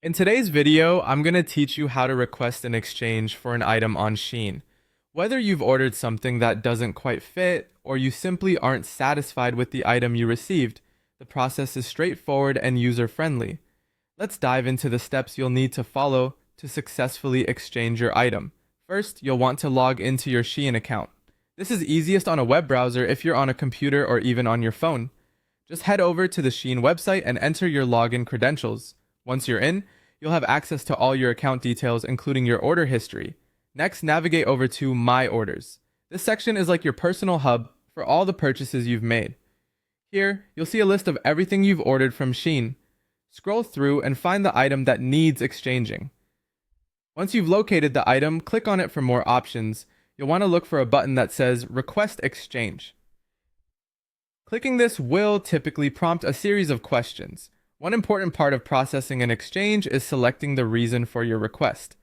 In today's video, I'm going to teach you how to request an exchange for an item on Shein. Whether you've ordered something that doesn't quite fit or you simply aren't satisfied with the item you received, the process is straightforward and user-friendly. Let's dive into the steps you'll need to follow to successfully exchange your item. First, you'll want to log into your Shein account. This is easiest on a web browser if you're on a computer or even on your phone. Just head over to the Shein website and enter your login credentials. Once you're in, you'll have access to all your account details, including your order history. Next, navigate over to My Orders. This section is like your personal hub for all the purchases you've made. Here, you'll see a list of everything you've ordered from Shein. Scroll through and find the item that needs exchanging. Once you've located the item, click on it for more options. You'll want to look for a button that says Request Exchange. Clicking this will typically prompt a series of questions. One important part of processing an exchange is selecting the reason for your request.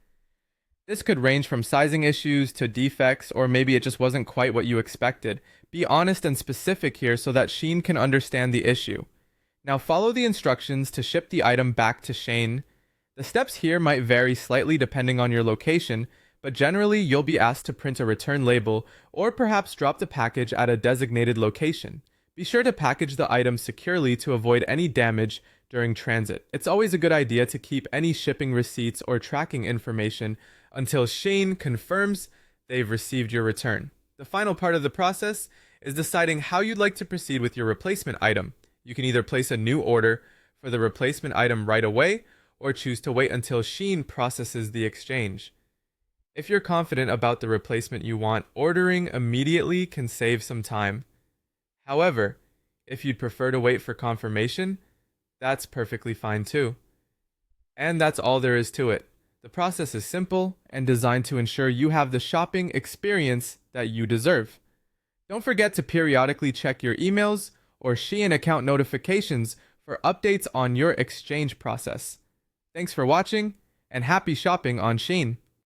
This could range from sizing issues to defects, or maybe it just wasn't quite what you expected. Be honest and specific here so that Shein can understand the issue. Now follow the instructions to ship the item back to Shein. The steps here might vary slightly depending on your location, but generally you'll be asked to print a return label or perhaps drop the package at a designated location. Be sure to package the item securely to avoid any damage during transit. It's always a good idea to keep any shipping receipts or tracking information until Shein confirms they've received your return. The final part of the process is deciding how you'd like to proceed with your replacement item. You can either place a new order for the replacement item right away or choose to wait until Shein processes the exchange. If you're confident about the replacement you want, ordering immediately can save some time. However, if you'd prefer to wait for confirmation, that's perfectly fine too. And that's all there is to it. The process is simple and designed to ensure you have the shopping experience that you deserve. Don't forget to periodically check your emails or Shein account notifications for updates on your exchange process. Thanks for watching, and happy shopping on Shein.